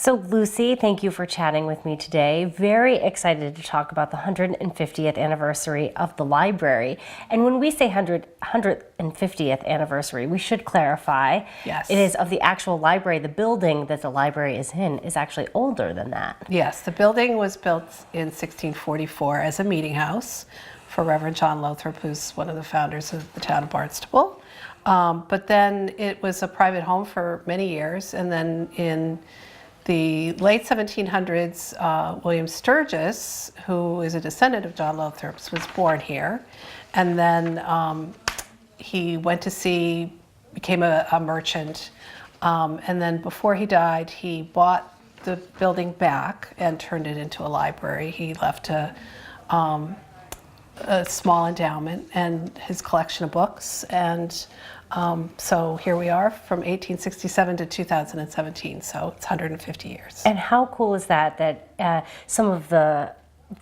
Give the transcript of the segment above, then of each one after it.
So Lucy, thank you for chatting with me today. Very excited to talk about the 150th anniversary of the library. And when we say 150th anniversary, we should clarify. Yes. It is of the actual library. The building that the library is in is actually older than that. Yes, the building was built in 1644 as a meeting house for Reverend John Lothrop, who's one of the founders of the town of Barnstable. But then it was a private home for many years, and then in the late 1700s, William Sturgis, who is a descendant of John Lothrop's, was born here. And then he went to sea, became a merchant. And then before he died, he bought the building back and turned it into a library. He left a small endowment and his collection of books. And so here we are from 1867 to 2017, so it's 150 years. And how cool is that, that some of the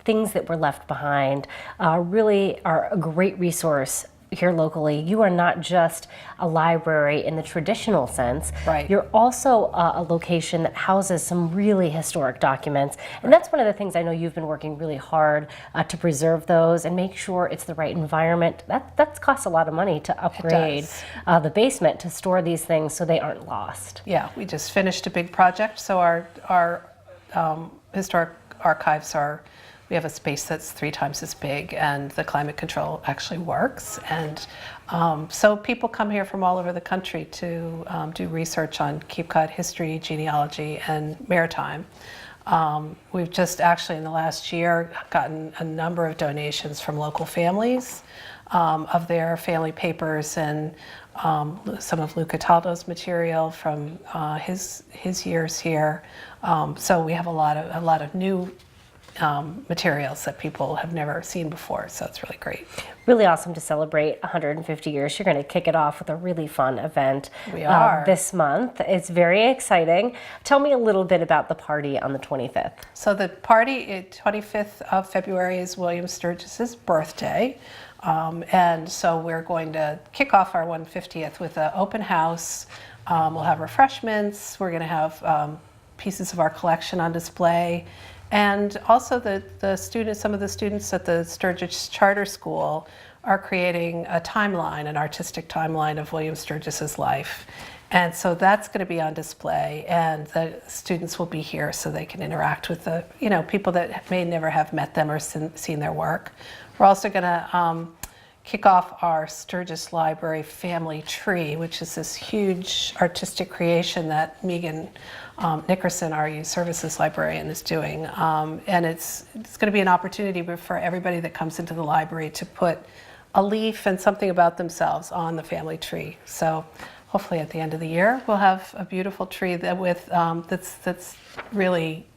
things that were left behind really are a great resource here locally. You are not just a library in the traditional sense. Right. You're also a location that houses some really historic documents. And that's one of the things I know you've been working really hard to preserve those and make sure it's the right environment. That costs a lot of money to upgrade the basement to store these things so they aren't lost. Yeah, we just finished a big project, so our historic archives we have a space that's 3 times as big, and the climate control actually works. And so people come here from all over the country to do research on Cape Cod history, genealogy, and maritime. We've just actually in the last year gotten a number of donations from local families of their family papers and some of Lou Cataldo's material from his years here. So we have a lot of new materials that people have never seen before, so it's really great. Really awesome to celebrate 150 years. You're going to kick it off with a really fun event We are. This month. It's very exciting. Tell me a little bit about the party on the 25th. So the party, 25th of February, is William Sturgis's birthday, and so we're going to kick off our 150th with an open house. We'll have refreshments. We're going to have pieces of our collection on display. And also the students, some of the students at the Sturgis Charter School are creating a timeline, an artistic timeline of William Sturgis's life. And so that's going to be on display, and the students will be here so they can interact with the, people that may never have met them or seen their work. We're also going to kick off our Sturgis Library family tree, which is this huge artistic creation that Megan Nickerson, our youth services librarian, is doing. And it's going to be an opportunity for everybody that comes into the library to put a leaf and something about themselves on the family tree. So hopefully at the end of the year, we'll have a beautiful tree that's really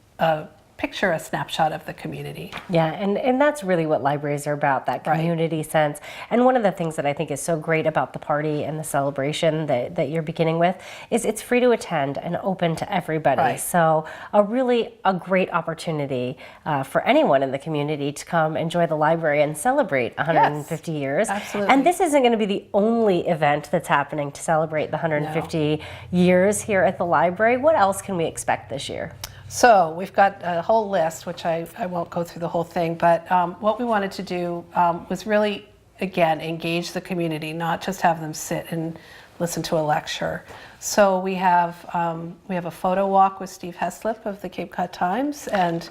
picture a snapshot of the community. Yeah, and that's really what libraries are about, that community sense. And one of the things that I think is so great about the party and the celebration that you're beginning with is it's free to attend and open to everybody. Right. So a great opportunity for anyone in the community to come enjoy the library and celebrate 150 years. Absolutely. And this isn't going to be the only event that's happening to celebrate the 150 years here at the library. What else can we expect this year? So we've got a whole list, which I won't go through the whole thing, but what we wanted to do was really, again, engage the community, not just have them sit and listen to a lecture. So we have a photo walk with Steve Heslip of the Cape Cod Times, and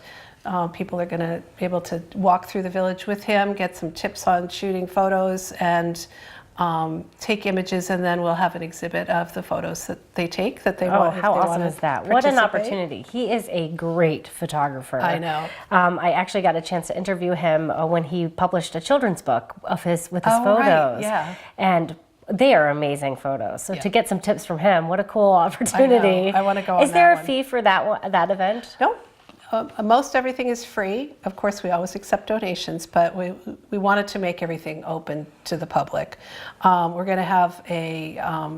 people are going to be able to walk through the village with him, get some tips on shooting photos, and take images, and then we'll have an exhibit of the photos that they take that they want. Oh, how awesome is that? What an opportunity. He is a great photographer. I know. I actually got a chance to interview him when he published a children's book with his photos. Right. Yeah. And they are amazing photos. So to get some tips from him, what a cool opportunity. I want to go on Is there that a fee for that event? No. Most everything is free. Of course, we always accept donations, but we wanted to make everything open to the public. We're going to have a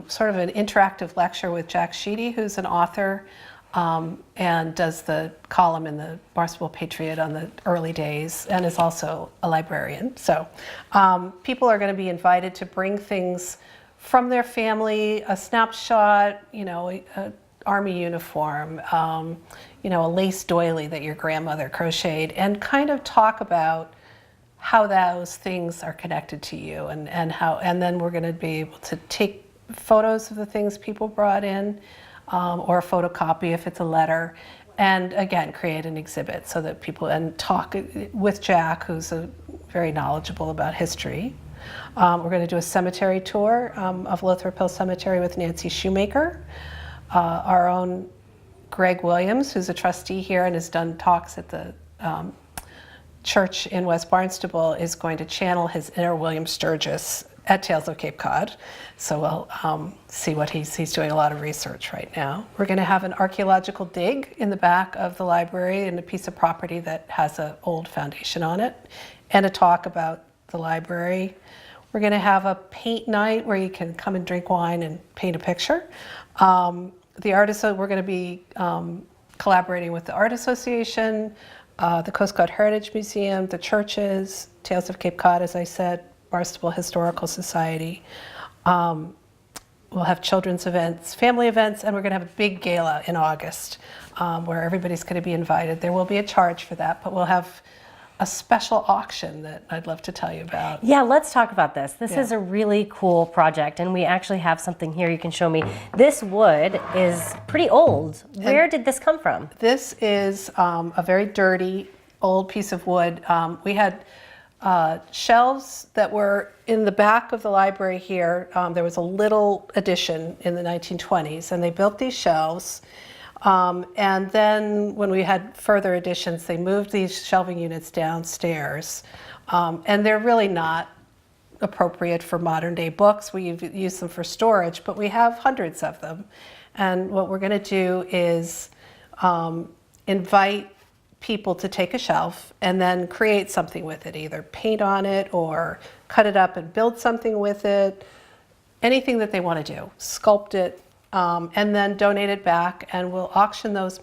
sort of an interactive lecture with Jack Sheedy, who's an author and does the column in the Barnstable Patriot on the early days, and is also a librarian. So people are going to be invited to bring things from their family, a snapshot, army uniform, you know, a lace doily that your grandmother crocheted, and kind of talk about how those things are connected to you, and then we're going to be able to take photos of the things people brought in, or a photocopy if it's a letter, and again create an exhibit so that people, and talk with Jack, who's very knowledgeable about history. We're going to do a cemetery tour of Lothrop Hill Cemetery with Nancy Shoemaker. Our own Greg Williams, who's a trustee here and has done talks at the church in West Barnstable, is going to channel his inner William Sturgis at Tales of Cape Cod. So we'll see what he's doing a lot of research right now. We're going to have an archaeological dig in the back of the library in a piece of property that has an old foundation on it, and a talk about the library. We're going to have a paint night where you can come and drink wine and paint a picture. The artists, we're going to be collaborating with the Art Association, the Coast Guard Heritage Museum, the churches, Tales of Cape Cod, as I said, Barnstable Historical Society. We'll have children's events, family events, and we're going to have a big gala in August where everybody's going to be invited. There will be a charge for that, but we'll have a special auction that I'd love to tell you about. Yeah, let's talk about this. This is a really cool project, and we actually have something here you can show me. This wood is pretty old. Where did this come from? This is a very dirty, old piece of wood. We had shelves that were in the back of the library here. There was a little addition in the 1920s, and they built these shelves. And then when we had further additions, they moved these shelving units downstairs. And they're really not appropriate for modern day books. We use them for storage, but we have hundreds of them. And what we're going to do is invite people to take a shelf and then create something with it, either paint on it or cut it up and build something with it, anything that they want to do, sculpt it, and then donate it back, and we'll auction those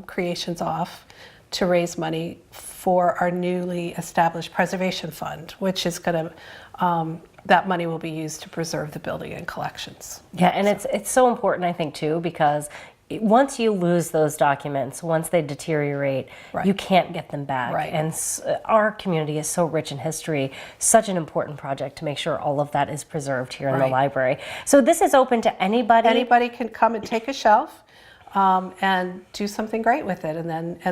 creations off to raise money for our newly established preservation fund, which is going to, that money will be used to preserve the building and collections. Yeah, and it's so important, I think, too, because once you lose those documents, once they deteriorate, you can't get them back. Right. And our community is so rich in history, such an important project to make sure all of that is preserved here in the library. So this is open to anybody? Anybody can come and take a shelf and do something great with it, and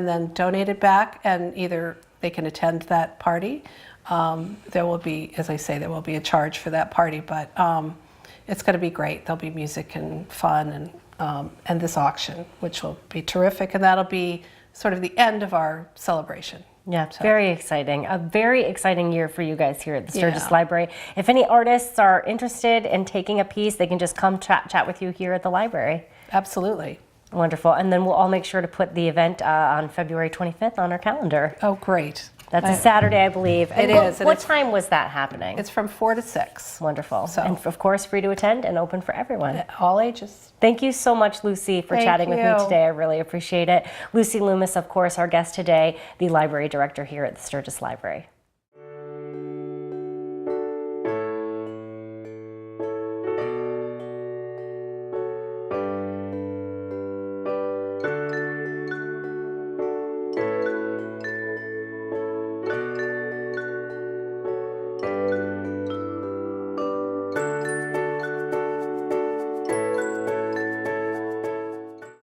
then donate it back, and either they can attend that party. There will be, as I say, there will be a charge for that party, but it's going to be great. There'll be music and fun, and this auction, which will be terrific, and that'll be sort of the end of our celebration. Yeah, very exciting. A very exciting year for you guys here at the Sturgis Library. If any artists are interested in taking a piece, they can just come chat with you here at the library. Absolutely. Wonderful. And then we'll all make sure to put the event on February 25th on our calendar. Oh, great. That's a Saturday, I believe. It is. What time was that happening? It's from 4 to 6. Wonderful. So, and of course, free to attend and open for everyone. All ages. Thank you so much, Lucy, for chatting with me today. I really appreciate it. Lucy Loomis, of course, our guest today, the Library Director here at the Sturgis Library.